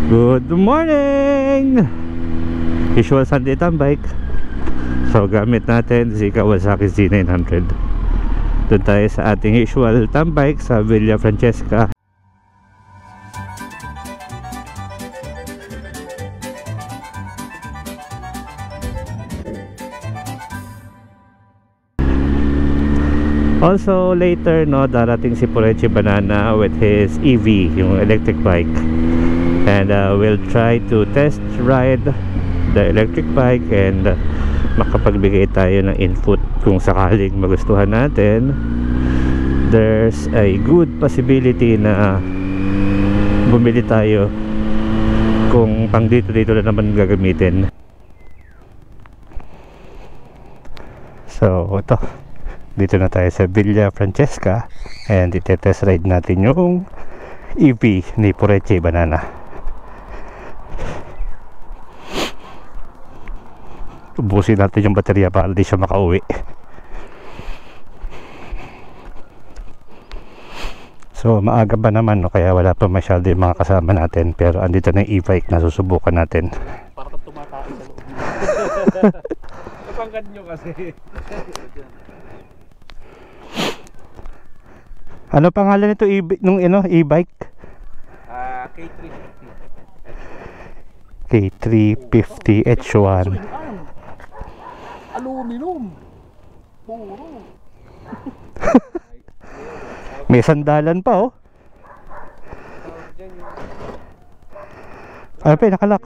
Good morning! Usual Sunday tambike. So gamit natin si Kawasaki Z900. Doon tayo sa ating usual tambike sa Villa Francesca. Also later darating si Porechi Banana with his EV, yung electric bike. And we'll try to test ride the electric bike and makapagbigay tayo ng input kung sakaling magustuhan natin. There's a good possibility na bumili tayo kung pang dito na naman gagamitin. So ito, dito na tayo sa Villa Francesca and itetest ride natin yung EV ni Porechi Banana. Ubusin natin yung baterya para di siya makauwi. So maaga pa naman kaya wala pa masyado yung mga kasama natin, pero andito na yung e-bike na susubukan natin. Para kang tumatae sa loob. Napangkad nyo kasi. Ano pangalan nito e-bike? K350. K350 H1. Aluminum. Puro. May sandalan pa oh. Ano pa nakalak?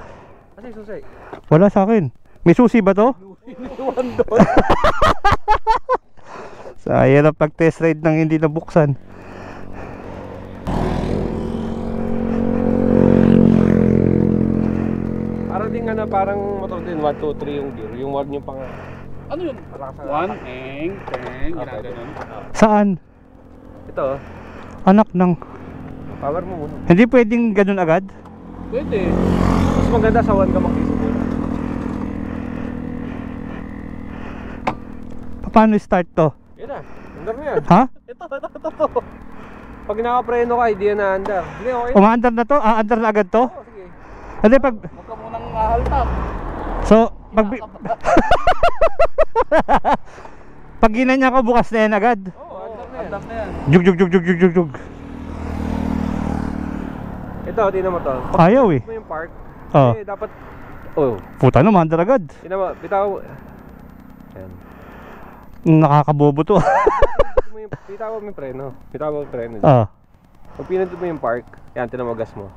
Kasi susi. Wala sa akin. May susi ba to? So ayan ang pag test ride ng hindi nabuksan. Parang din parang motor din 1, 2, 3 yung gear. Yung wag nyo pang ano yun? 1, eng, teng, ginaganon. Saan? Ito. Anak ng Power mo muna. hindi pwedeng ganun agad? Pwede. Mas maganda sa 1 ka makisipura. Paano start to? Yan na. Andar na yan. Ha? Ito. Pag nakapreno ka, hindi yan na andar. Hindi, okay. Umaandar na to? Aandar na agad to? Oo, sige. Hindi pag Huwag ka munang haltap. so pag ginanya ko bukas na yan agad. Oo, andar na yan. Jug. Ito, tingnan mo to. Ayaw eh. Mo yung park. Oh. Eh, dapat Puta na, maandar agad. tingnan mo, bitaw. Ayan. Nakakabobo to. Bitaw mo yung preno. Bitaw mo yung preno. Ah. Pag pinindot mo yung park, yan, tingnan mo gas mo.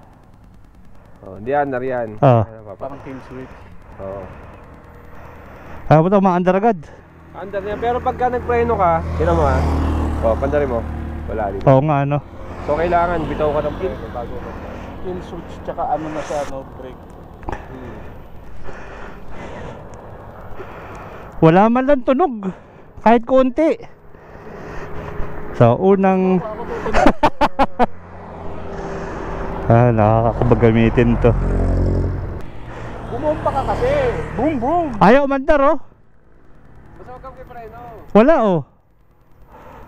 Oh, hindi andar yan. Ah. Parang kill switch. Oo. Ayaw to, maandar agad. Andar yan, pero pagka nagpreno ka, tingnan mo ha. Oh, pandarin mo. Wala dito. Oo nga ano. So kailangan bitaw ka ng preno bago ka. Kill switch tsaka ano na siya, no brake. Wala man lang tunog. Kahit konti. So unang nakakabagamitin to. Bumompa ka kasi. Boom. Ayaw mandar oh. Basta huwag kang preno. Wala oh.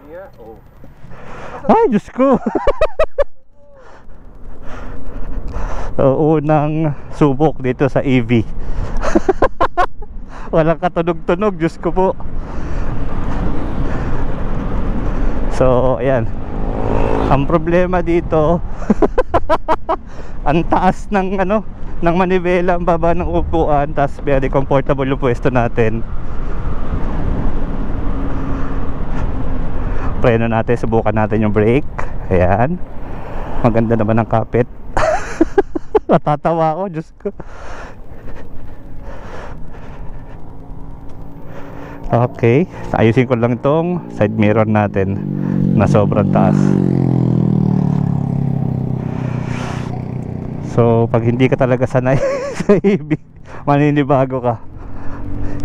Hindi nga. Oh. Ay Diyos ko. So, unang subok dito sa EV. Walang katunog-tunog, Diyos ko po. So ayan, ang problema dito ang taas ng ng manibela, ang baba ng upuan, tas very comfortable yung pwesto natin. Preno natin, subukan natin yung brake. Ayan, maganda naman ang kapit. Natatawa ako, Diyos ko. Okay, ayusin ko lang itong side mirror natin na sobrang taas. So pag hindi ka talaga sanay sa EV, maninibago ka.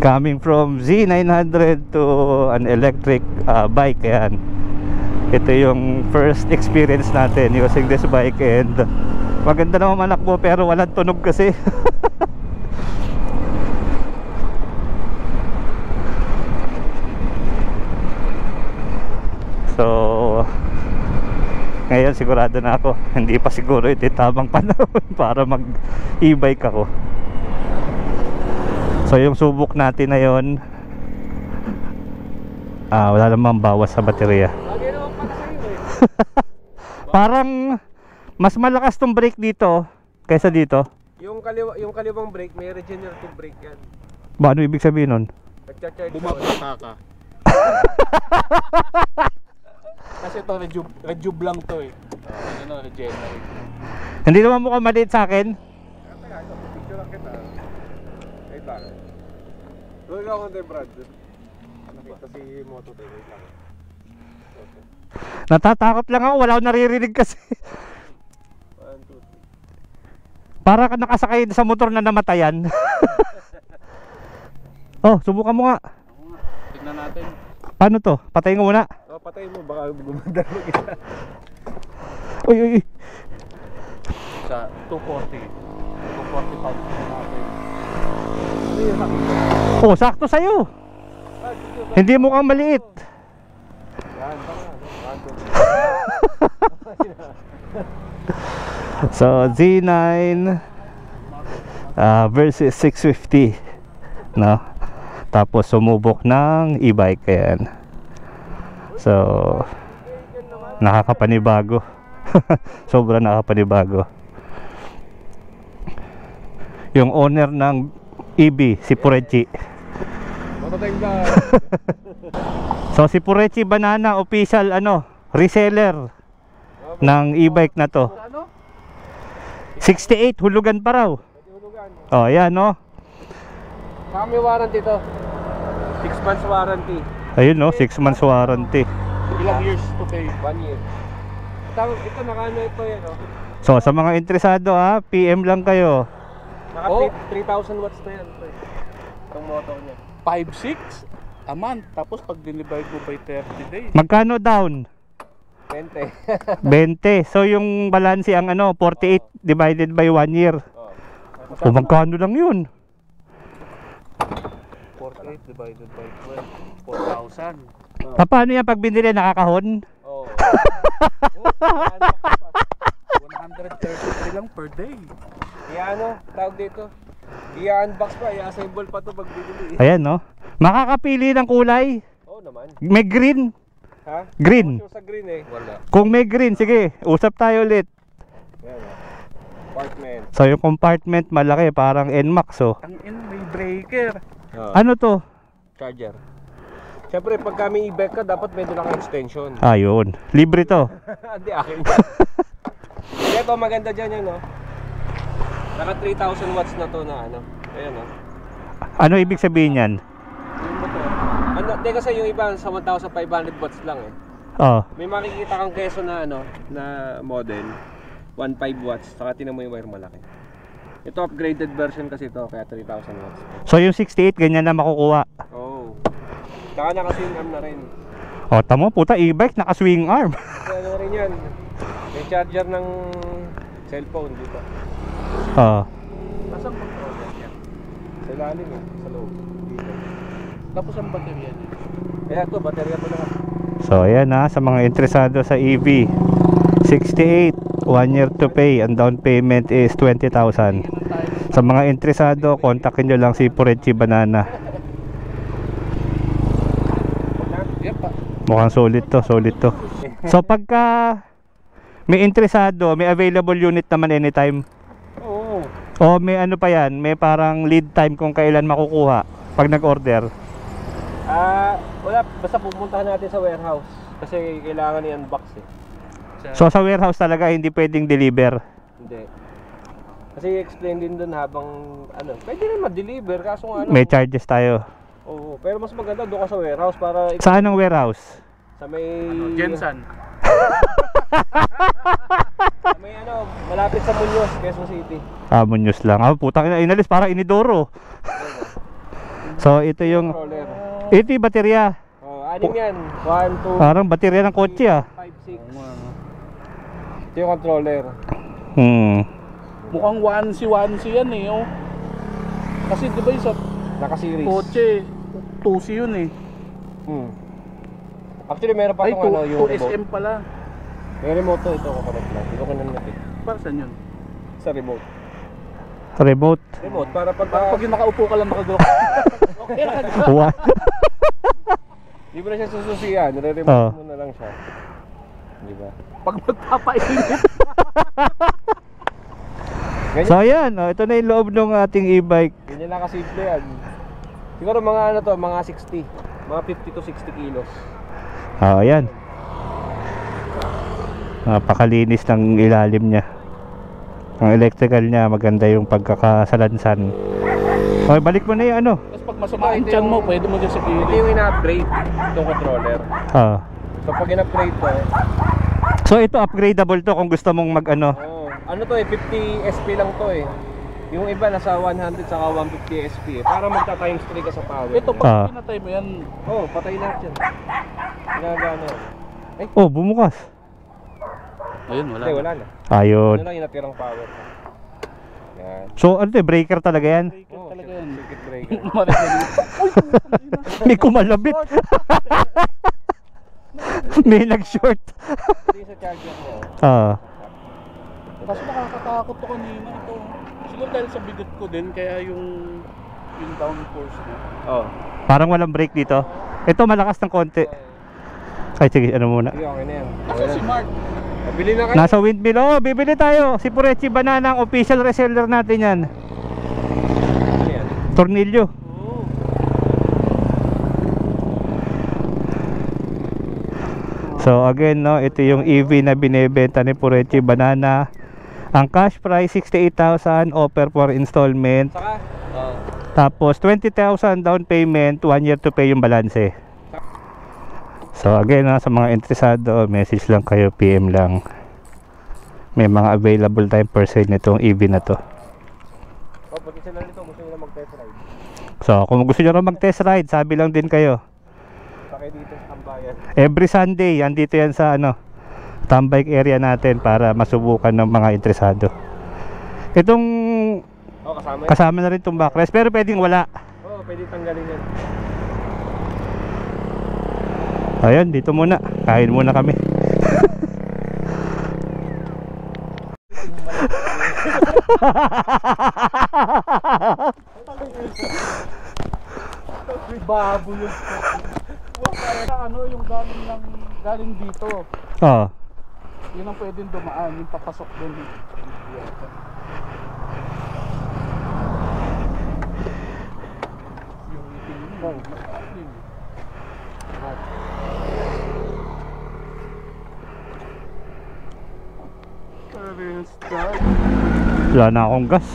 Coming from Z900 to an electric bike, yan. Ito yung first experience natin using this bike, and maganda naman manakbo pero walang tunog kasi. So Ngayon sigurado na ako, hindi pa siguro ito yung tamang panahon para mag e-bike ako. So yung subok natin na yun, wala namang bawas sa baterya. Lagi naman pala sa'yo eh. Parang mas malakas tong brake dito kaysa dito. Yung kaliwang brake, may regenerative brake yan. Ba, ano ibig sabihin nun? Nagcha-charge Bumabata ka. Kasi ito, rejuve lang to eh. Ano, regenerate. Hindi naman mukhang maliit sa akin. Picture lang kita. Wait lang. Doon ako kay Brad. Nakita si Moto tayo. Wait lang. Natatakot lang ako, wala akong naririnig kasi. 1, 2, 3. Para ka nakasakay sa motor na namatayan. Oh, subukan mo nga. Tignan natin. Paano to? Patayin ko muna. Oh, patayin mo. Baka gumandar mo kita. Uy, uy, uy. Sa 240. 245 natin. Ano yung sakit? Oh, sakto sa'yo. Dito ba? Hindi mukhang maliit. Yan, baka. 1, 2, 3. So, Z9 versus 650. No? Tapos sumubok ng e-bike. Ayan. So, nakakapanibago. Sobrang nakakapanibago. Yung owner ng EB, si Purechi. Matatay ba? So si Purechi Banana official reseller ng e-bike na to. Ano? 68 hulugan pa raw. Hulugan. Oh, ayan no. Saka may warranty to. 6 months warranty. Ayun no, 6 months warranty. Ilang years to pay? 1 year. Ito nakano ito yan oh. So sa mga interesado PM lang kayo. Naka Oh. 3,000 watts na yan. Itong motor niya. 5-6 a month. Tapos pag dinivide mo by 30 days. Magkano down? 20. 20. So yung balance ang 48 divided by 1 year. Oh. O magkano lang yun? 48 divided by 12. 4,000. Paano yan pag binili nakakahon? Oh. 133 lang per day. Tawag dito. I-unbox pa, i-assemble pa to pag bibili. Ayan no. Makakapili ng kulay. Oo naman. May green. Ha? Green. Sure sa green eh. Wala. Kung may green, sige, usap tayo ulit. Yan oh. Apartment. So yung compartment malaki, parang NMAX oh. Ang may breaker. Ano to? Charger. Siyempre, pag kami e-bike ka, dapat may doon extension. Ayun, libre to. Hindi, akin. Ito, maganda dyan yan, no? Naka 3,000 watts na to na Ayan, no? Ano ibig sabihin yan? Yung motor. Hindi kasi yung iba sa 1,500 watts lang eh. Oh, May makikita kang keso na na model 1.5 watts, saka tinan mo yung wire malaki. Ito upgraded version kasi ito, kaya 3,000 watts. so yung 68 ganyan na makukuha. Oh. Saka naka-swing arm na rin. Oh, tamo puta, e-bike naka-swing arm. So, ano rin yan? May charger ng cellphone dito. Oh. Nasaan controller yan? Sa ilalim eh, sa loob. Dito. Tapos ang baterya niya. Kaya ito, baterya mo lang. So ayan sa mga interesado sa EV. 68, 1 year to pay. Ang down payment is 20,000. Sa mga interesado, kontakin nyo lang si Purechi Banana. Yan pa. Mukhang solid to. So pagka may interesado, may available unit naman anytime. Oo. O may pa yan, may parang lead time kung kailan makukuha pag nag-order. Wala, basta pupuntahan natin sa warehouse. Kasi kailangan i-unbox eh. So sa warehouse talaga hindi pwedeng deliver. Hindi. Kasi explain din dun habang pwede rin ma-deliver kaso May charges tayo. Oo, pero mas maganda doon ka sa warehouse para Saan ang warehouse? sa may Jensen. sa may malapit sa Muñoz, Quezon City. Munyos lang. Putang ina, inalis para inidoro. So ito yung Controller. ito yung baterya. Oh, anim yan. 1, 2, Parang baterya ng kotse 5, 6. Ito yung controller. Mukhang onesie yan eh. Oh. Kasi di ba yung sa Naka-series. kotse, 2C yun eh. Actually meron pa Ay, itong yung 2SM pala. May remote to, ito kukonect lang. Hindi ko kinanapit. Para saan yun? Sa remote. Remote. Remote, para Para pag yung nakaupo ka lang nakagawa. Okay lang. What? Di mo na siya sususiyan, nire-remote Oo. mo na lang siya. Di ba? Pag magpapainit. Ganyan, So ayan, ito na yung loob ng ating e-bike. ganyan lang kasimple yan. Siguro mga ano to, mga 60. Mga 50 to 60 kilos. Ayan. Napakalinis ng ilalim niya. Ang electrical niya, maganda yung pagkakasalansan. Okay, balik mo na yung ano. Tapos pag masama ang tiyan mo, pwede mo dyan sa Ito gilid. yung ina-upgrade itong controller. Ah. So pag in-upgrade to, So ito upgradable to kung gusto mong mag ano. ano to eh, 50 SP lang to eh. Yung iba nasa 100 saka 150 SP eh. Para magta-times 3 ka sa power. Ito, Ah. pag pinatay mo yan, Oh, patay lahat yan. Ginagano yan. Oh, bumukas. ayun, wala. Hindi, wala na. Ayun. Ano lang yung natirang power. Yan. So ano to, breaker talaga yan? Breaker Oh, talaga yan. circuit breaker. May kumalabit. May nag-short. Hindi sa charger mo. Ah. Kaso nakakatakot to kanina ito. Siguro dahil sa bigot ko din, kaya yung downforce mo. Oh. Parang walang brake dito. Ito malakas ng konti. Ay sige, ano muna. Sige, okay na yan. Kaso si Mark, Bili na kayo. Nasa windmill. Oh, bibili tayo. Si Purechi Banana ang official reseller natin yan. Ano yan? Tornilyo. oh, So again, no, ito yung EV na binebenta ni Purechi Banana. Ang cash price 68,000, offer for installment. Saka, Tapos 20,000 down payment, 1 year to pay yung balanse. So again, sa mga interesado, message lang kayo, PM lang. May mga available time per se nitong EV na to. oh, pag isa lang dito, gusto nila mag-test ride. So kung gusto nyo rin mag-test ride, sabi lang din kayo. Sakay dito sa Tambayan. Every Sunday, andito yan sa tambike area natin para masubukan ng mga interesado. Itong Oh, kasama yan. kasama na rin itong backrest, pero pwedeng wala. Oh, pwede tanggalin yan. Ayun, dito muna. Kain muna kami. baboy yun. Kaya ano, yung galing dito. Oh. Yun ang pwedeng dumaan, yung papasok doon. Yung itim mo, matalim. Wala na akong gas.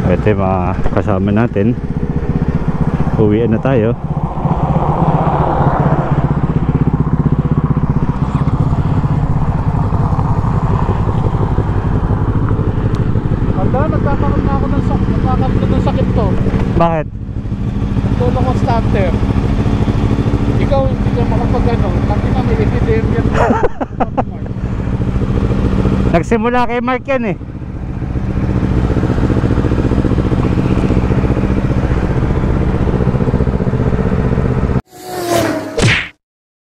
Ito yung mga kasama natin. Uwian na tayo. Nagkakaroon na ako ng sakit to. Bakit? Tulong ko starter. Ikaw hindi ka makapag-ano. Kasi na may epidemic. Nagsimula kay Mark yan eh.